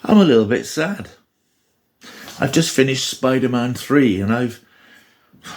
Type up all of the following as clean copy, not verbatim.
I'm a little bit sad. I've just finished Spider-Man 3 and I've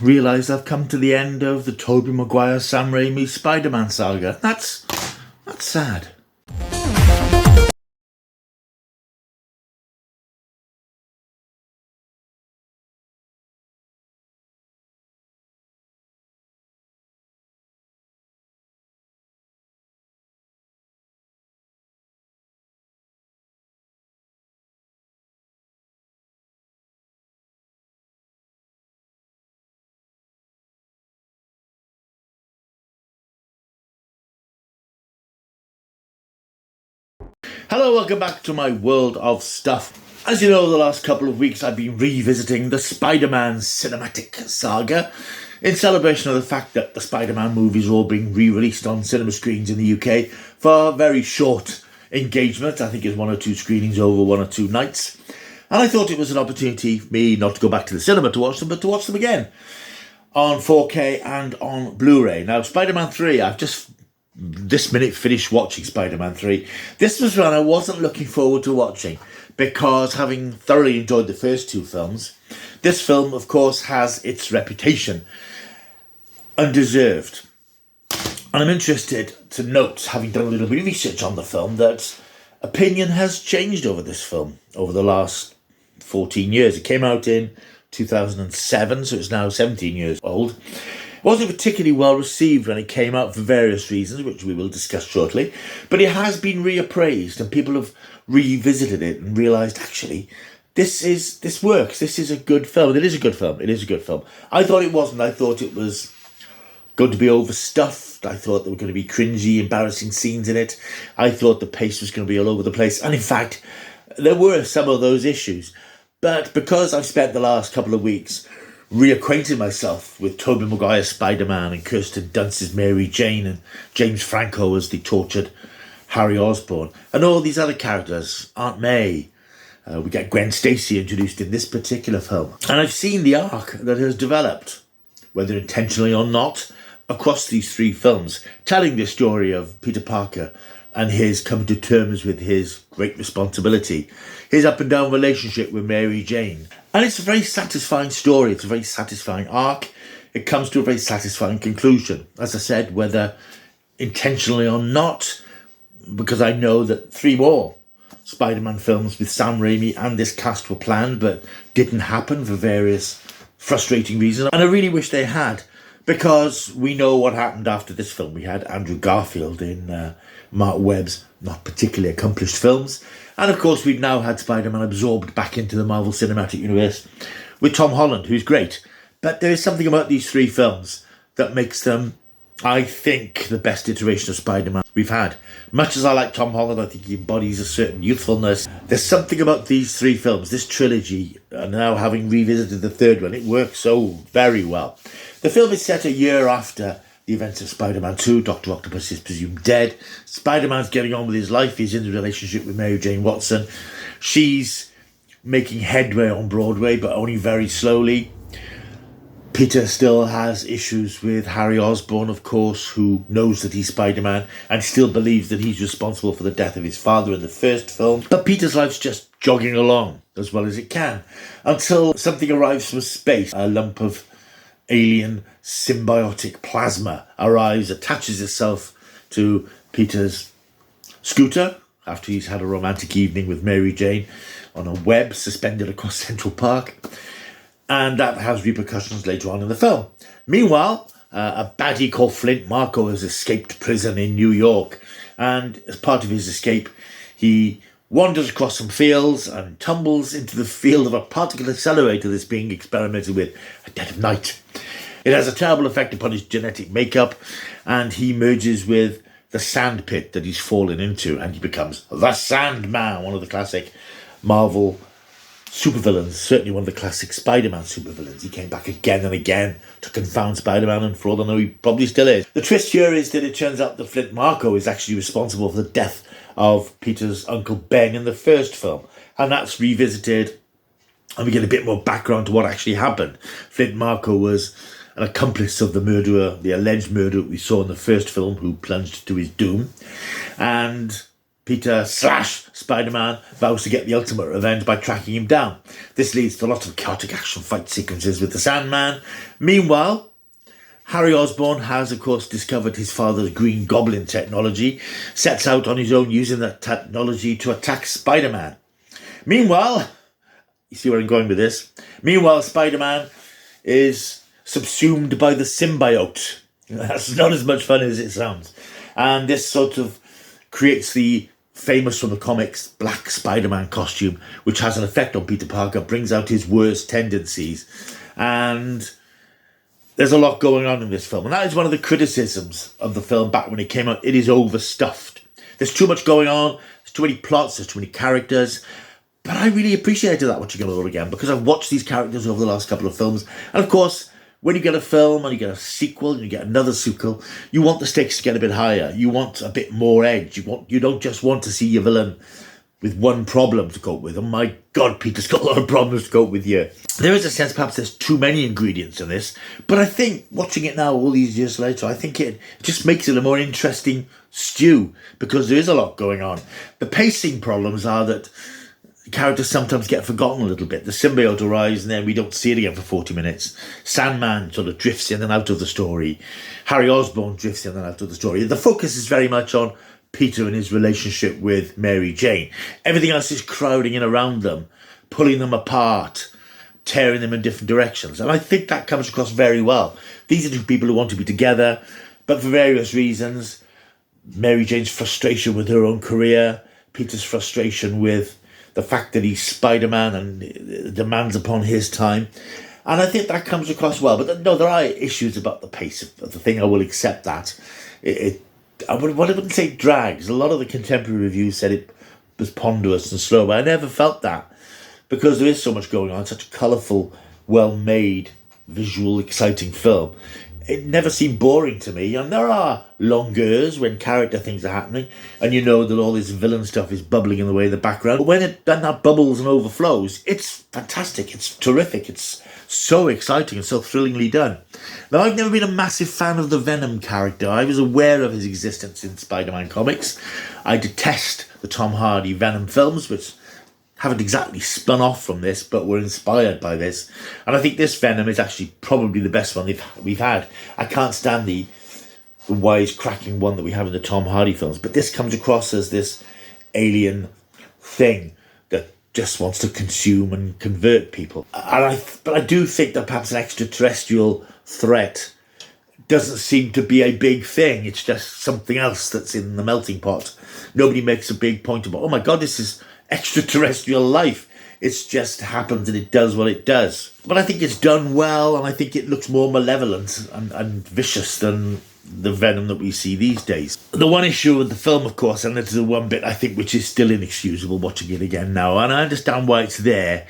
realised I've come to the end of the Toby Maguire Sam Raimi Spider-Man saga. That's sad. Hello, welcome back to my world of stuff. As you know, the last couple of weeks I've been revisiting the Spider-Man cinematic saga in celebration of the fact that the Spider-Man movies are all being re-released on cinema screens in the UK for very short engagement. I think it's 1 or 2 screenings over 1 or 2 nights. And I thought it was an opportunity for me not to go back to the cinema to watch them, but to watch them again on 4K and on Blu-ray. Now, Spider-Man 3, I've just this minute finished watching Spider-Man 3. This was one I wasn't looking forward to watching because, having thoroughly enjoyed the first 2 films, this film, of course, has its reputation. Undeserved. And I'm interested to note, having done a little bit of research on the film, that opinion has changed over this film over the last 14 years. It came out in 2007, so it's now 17 years old. It wasn't particularly well received when it came out for various reasons, which we will discuss shortly, but it has been reappraised and people have revisited it and realised, actually, this works. This is a good film. It is a good film. It is a good film. I thought it wasn't. I thought it was going to be overstuffed. I thought there were going to be cringy, embarrassing scenes in it. I thought the pace was going to be all over the place. And in fact, there were some of those issues. But because I've spent the last couple of weeks reacquainted myself with Toby Maguire Spider-Man and Kirsten Dunst's Mary Jane and James Franco as the tortured Harry Osborn and all these other characters, Aunt May. We get Gwen Stacy introduced in this particular film. And I've seen the arc that has developed, whether intentionally or not, across these 3 films, telling the story of Peter Parker and his coming to terms with his great responsibility, his up and down relationship with Mary Jane. And it's a very satisfying story. It's a very satisfying arc. It comes to a very satisfying conclusion. As I said, whether intentionally or not, because I know that 3 more Spider-Man films with Sam Raimi and this cast were planned, but didn't happen for various frustrating reasons. And I really wish they had, because we know what happened after this film. We had Andrew Garfield in Mark Webb's not particularly accomplished films. And of course, we've now had Spider-Man absorbed back into the Marvel Cinematic Universe with Tom Holland, who's great. But there is something about these 3 films that makes them, I think, the best iteration of Spider-Man we've had. Much as I like Tom Holland, I think he embodies a certain youthfulness. There's something about these 3 films, this trilogy, and now having revisited the 3rd one, it works so very well. The film is set a year after the events of Spider-Man 2. Dr. Octopus is presumed dead. Spider-Man's getting on with his life. He's in a relationship with Mary Jane Watson. She's making headway on Broadway, but only very slowly. Peter still has issues with Harry Osborn, of course, who knows that he's Spider-Man and still believes that he's responsible for the death of his father in the first film. But Peter's life's just jogging along as well as it can until something arrives from space. A lump of alien symbiotic plasma arrives, attaches itself to Peter's scooter after he's had a romantic evening with Mary Jane on a web suspended across Central Park. And that has repercussions later on in the film. Meanwhile, a baddie called Flint Marko has escaped prison in New York. And as part of his escape, he wanders across some fields and tumbles into the field of a particle accelerator that's being experimented with at dead of night. It has a terrible effect upon his genetic makeup, and he merges with the sand pit that he's fallen into, and he becomes the Sandman, one of the classic Marvel supervillains, certainly one of the classic Spider-Man supervillains. He came back again and again to confound Spider-Man, and for all I know, he probably still is. The twist here is that it turns out that Flint Marko is actually responsible for the death of Peter's Uncle Ben in the first film, and that's revisited, and we get a bit more background to what actually happened. Flint Marko was an accomplice of the murderer, the alleged murderer we saw in the first film, who plunged to his doom. And Peter / Spider-Man vows to get the ultimate revenge by tracking him down. This leads to a lot of chaotic action fight sequences with the Sandman. Meanwhile, Harry Osborn has, of course, discovered his father's Green Goblin technology, sets out on his own using that technology to attack Spider-Man. Meanwhile, you see where I'm going with this? Meanwhile, Spider-Man is subsumed by the symbiote. That's not as much fun as it sounds. And this sort of creates the famous from the comics black Spider-Man costume, which has an effect on Peter Parker, brings out his worst tendencies. And there's a lot going on in this film. And that is one of the criticisms of the film back when it came out. It is overstuffed. There's too much going on. There's too many plots. There's too many characters. But I really appreciated that watching it all again, because I've watched these characters over the last couple of films. And of course, when you get a film and you get a sequel and you get another sequel, you want the stakes to get a bit higher. You want a bit more edge. You don't just want to see your villain with one problem to cope with. Oh my God, Peter's got a lot of problems to cope with here. There is a sense perhaps there's too many ingredients in this, but I think watching it now all these years later, I think it just makes it a more interesting stew, because there is a lot going on. The pacing problems are that characters sometimes get forgotten a little bit. The symbiote arrives and then we don't see it again for 40 minutes. Sandman sort of drifts in and out of the story. Harry Osborn drifts in and out of the story. The focus is very much on Peter and his relationship with Mary Jane. Everything else is crowding in around them, pulling them apart, tearing them in different directions. And I think that comes across very well. These are two people who want to be together, but for various reasons. Mary Jane's frustration with her own career, Peter's frustration with the fact that he's Spider-Man and demands upon his time. And I think that comes across well. But no, there are issues about the pace of the thing. I will accept that. I wouldn't say it drags. A lot of the contemporary reviews said it was ponderous and slow, but I never felt that, because there is so much going on, such a colourful, well-made, visual, exciting film. It never seemed boring to me, and there are longers when character things are happening, and you know that all this villain stuff is bubbling in the way in the background. But when that bubbles and overflows, it's fantastic, it's terrific, it's so exciting and so thrillingly done. Now, I've never been a massive fan of the Venom character. I was aware of his existence in Spider-Man comics. I detest the Tom Hardy Venom films, which haven't exactly spun off from this, but were inspired by this. And I think this Venom is actually probably the best one we've had. I can't stand the wisecracking one that we have in the Tom Hardy films, but this comes across as this alien thing that just wants to consume and convert people. But I do think that perhaps an extraterrestrial threat doesn't seem to be a big thing. It's just something else that's in the melting pot. Nobody makes a big point about, oh my God, this is extraterrestrial life. It's just happens and it does what it does. But I think it's done well, and I think it looks more malevolent and vicious than the Venom that we see these days. The one issue with the film, of course, and it's the one bit I think which is still inexcusable watching it again now, and I understand why it's there,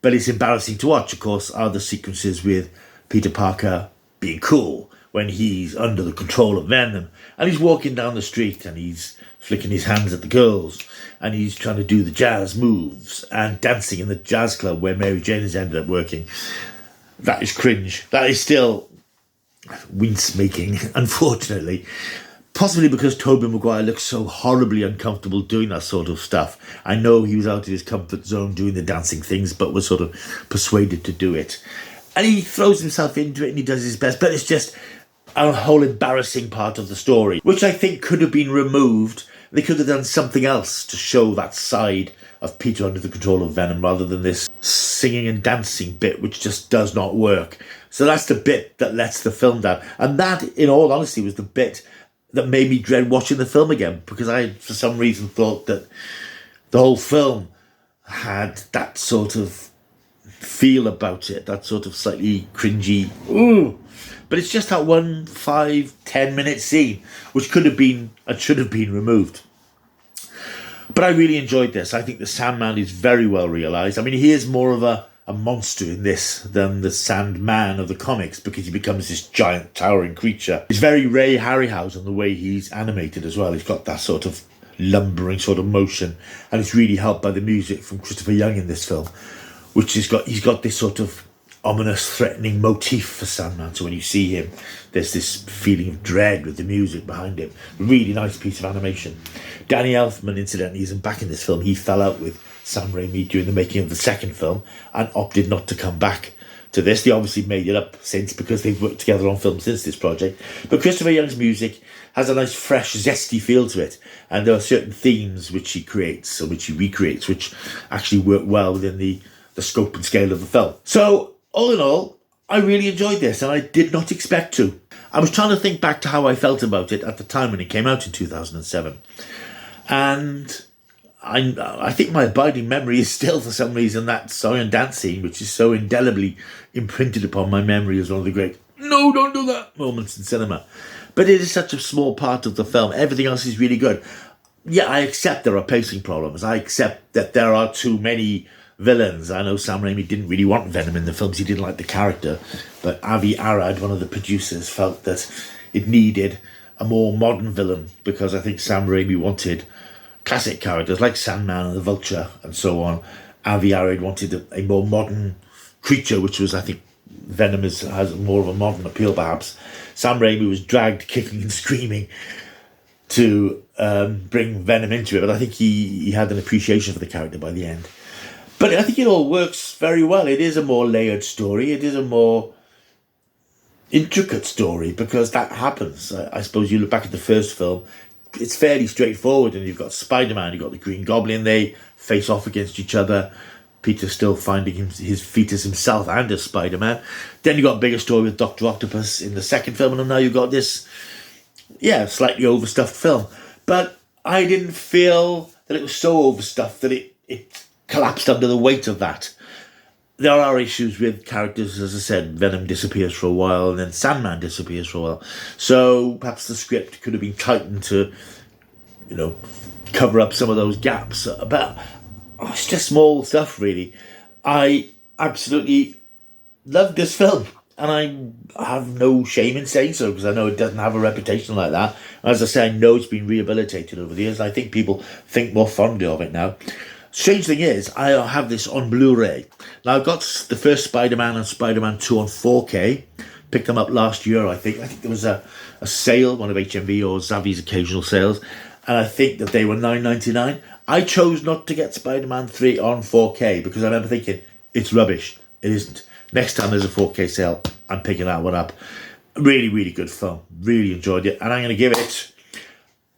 but it's embarrassing to watch, of course, are the sequences with Peter Parker being cool when he's under the control of Venom, and he's walking down the street and he's flicking his hands at the girls, and he's trying to do the jazz moves and dancing in the jazz club where Mary Jane has ended up working. That is cringe. That is still wince-making, unfortunately. Possibly because Toby Maguire looks so horribly uncomfortable doing that sort of stuff. I know he was out of his comfort zone doing the dancing things, but was sort of persuaded to do it. And he throws himself into it and he does his best, but it's just a whole embarrassing part of the story, which I think could have been removed. They could have done something else to show that side of Peter under the control of Venom, rather than this singing and dancing bit, which just does not work. So that's the bit that lets the film down. And that, in all honesty, was the bit that made me dread watching the film again, because I, for some reason, thought that the whole film had that sort of feel about it, that sort of slightly cringy, ooh. But it's just that 1 5-10 minute scene, which could have been and should have been removed. But I really enjoyed this. I think the Sandman is very well realised. I mean, he is more of a monster in this than the Sandman of the comics, because he becomes this giant towering creature. It's very Ray Harryhausen the way he's animated as well. He's got that sort of lumbering sort of motion, and it's really helped by the music from Christopher Young in this film, which he's got this sort of ominous, threatening motif for Sandman. So when you see him, there's this feeling of dread with the music behind him. Really nice piece of animation. Danny Elfman, incidentally, isn't back in this film. He fell out with Sam Raimi during the making of the second film and opted not to come back to this. They obviously made it up since because they've worked together on films since this project. But Christopher Young's music has a nice, fresh, zesty feel to it. And there are certain themes which he creates, or which he recreates, which actually work well within the scope and scale of the film. So, all in all, I really enjoyed this, and I did not expect to. I was trying to think back to how I felt about it at the time when it came out in 2007. And I think my abiding memory is still, for some reason, that song and dance scene, which is so indelibly imprinted upon my memory as one of the great "no, don't do that" moments in cinema. But it is such a small part of the film. Everything else is really good. Yeah, I accept there are pacing problems. I accept that there are too many villains. I know Sam Raimi didn't really want Venom in the films. He didn't like the character. But Avi Arad, one of the producers, felt that it needed a more modern villain, because I think Sam Raimi wanted classic characters like Sandman and the Vulture and so on. Avi Arad wanted a more modern creature, which was, I think, Venom has more of a modern appeal, perhaps. Sam Raimi was dragged kicking and screaming to bring Venom into it, but I think he had an appreciation for the character by the end. But I think it all works very well. It is a more layered story. It is a more intricate story, because that happens. I suppose you look back at the first film, it's fairly straightforward, and you've got Spider-Man, you've got the Green Goblin, they face off against each other. Peter's still finding his feet as himself and as Spider-Man. Then you've got a bigger story with Dr. Octopus in the second film, and now you've got this, slightly overstuffed film. But I didn't feel that it was so overstuffed that it collapsed under the weight of that. There are issues with characters, as I said. Venom disappears for a while, and then Sandman disappears for a while. So perhaps the script could have been tightened to, cover up some of those gaps. But it's just small stuff, really. I absolutely loved this film, and I have no shame in saying so, because I know it doesn't have a reputation like that. As I say, I know it's been rehabilitated over the years, and I think people think more fondly of it now. Strange thing is, I have this on Blu-ray. Now, I've got the first Spider-Man and Spider-Man 2 on 4K. Picked them up last year, I think. I think there was a sale, one of HMV or Zavvi's occasional sales, and I think that they were $9.99. I chose not to get Spider-Man 3 on 4K because I remember thinking, it's rubbish. It isn't. Next time there's a 4K sale, I'm picking that one up. Really, really good film. Really enjoyed it. And I'm going to give it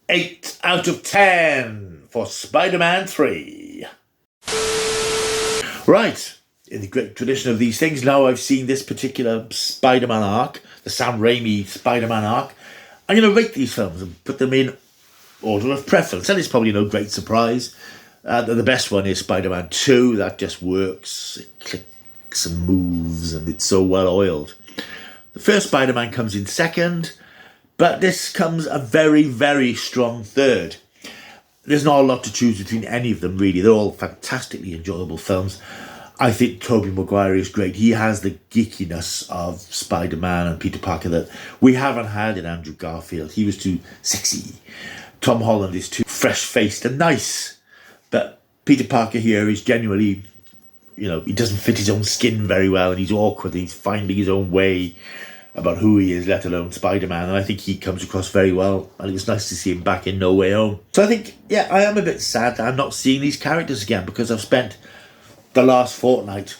8 out of 10 for Spider-Man 3. Right, in the great tradition of these things, now I've seen this particular Spider-Man arc, the Sam Raimi Spider-Man arc, I'm going to rate these films and put them in order of preference. And it's probably no great surprise. The best one is Spider-Man 2. That just works. It clicks and moves, and it's so well oiled. The first Spider-Man comes in second, but this comes a very, very strong third. There's not a lot to choose between any of them, really. They're all fantastically enjoyable films. I think Toby Maguire is great. He has the geekiness of Spider-Man and Peter Parker that we haven't had in Andrew Garfield. He was too sexy. Tom Holland is too fresh-faced and nice. But Peter Parker here is genuinely, he doesn't fit his own skin very well, and he's awkward, and he's finding his own way about who he is, let alone Spider-Man, and I think he comes across very well, and it was nice to see him back in No Way Home. So I think, I am a bit sad that I'm not seeing these characters again, because I've spent the last fortnight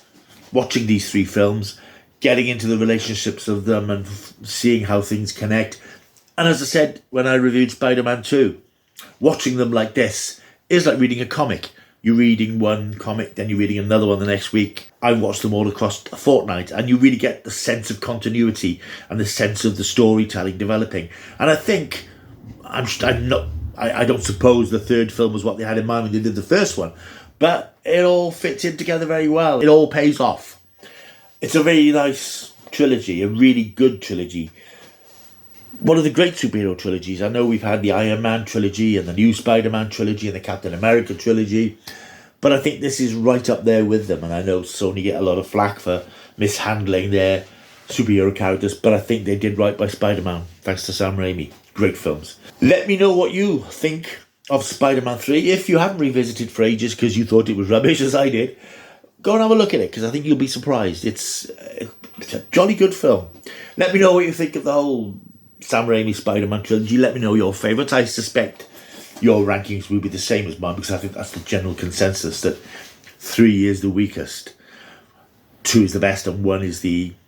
watching these 3 films, getting into the relationships of them and seeing how things connect. And as I said when I reviewed Spider-Man 2, watching them like this is like reading a comic. You're reading one comic, then you're reading another one the next week. I watched them all across a fortnight, and you really get the sense of continuity and the sense of the storytelling developing. And I think, I don't suppose the third film was what they had in mind when they did the first one, but it all fits in together very well. It all pays off. It's a very nice trilogy, a really good trilogy. One of the great superhero trilogies. I know we've had the Iron Man trilogy and the new Spider-Man trilogy and the Captain America trilogy, but I think this is right up there with them. And I know Sony get a lot of flack for mishandling their superhero characters, but I think they did right by Spider-Man, thanks to Sam Raimi. Great films. Let me know what you think of Spider-Man 3. If you haven't revisited for ages because you thought it was rubbish, as I did, go and have a look at it, because I think you'll be surprised. It's a jolly good film. Let me know what you think of the whole Sam Raimi Spider-Man trilogy. Let me know your favourites. I suspect your rankings will be the same as mine, because I think that's the general consensus, that 3 is the weakest, 2 is the best, and 1 is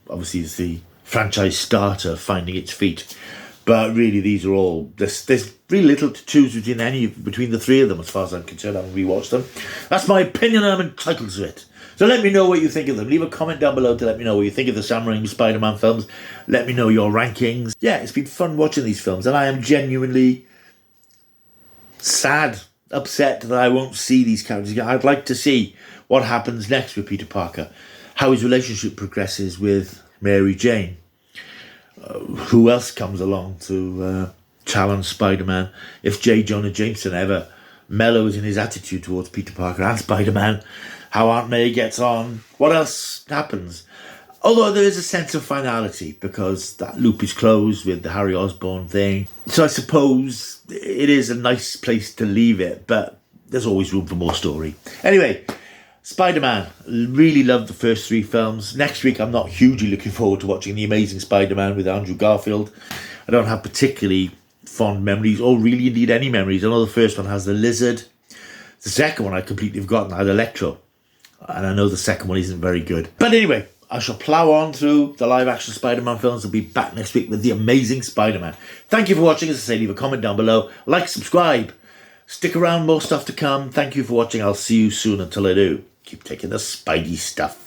obviously the franchise starter finding its feet. But really, these are all, there's really little to choose between the 3 of them, as far as I'm concerned. I haven't rewatched them. That's my opinion, and I'm entitled to it. So let me know what you think of them. Leave a comment down below to let me know what you think of the Sam Raimi Spider-Man films. Let me know your rankings. Yeah, it's been fun watching these films, and I am genuinely sad, upset that I won't see these characters again. I'd like to see what happens next with Peter Parker, how his relationship progresses with Mary Jane. Who else comes along to challenge Spider-Man? If J. Jonah Jameson ever mellows in his attitude towards Peter Parker and Spider-Man, how Aunt May gets on, what else happens? Although there is a sense of finality, because that loop is closed with the Harry Osborn thing. So I suppose it is a nice place to leave it, but there's always room for more story. Anyway, Spider-Man, really loved the first 3 films. Next week, I'm not hugely looking forward to watching The Amazing Spider-Man with Andrew Garfield. I don't have particularly fond memories, or really indeed any memories. I know the first one has the lizard. The second one I completely forgotten, had Electro. And I know the second one isn't very good. But anyway, I shall plough on through the live-action Spider-Man films and be back next week with The Amazing Spider-Man. Thank you for watching. As I say, leave a comment down below. Like, subscribe. Stick around, more stuff to come. Thank you for watching. I'll see you soon. Until I do, keep taking the Spidey stuff.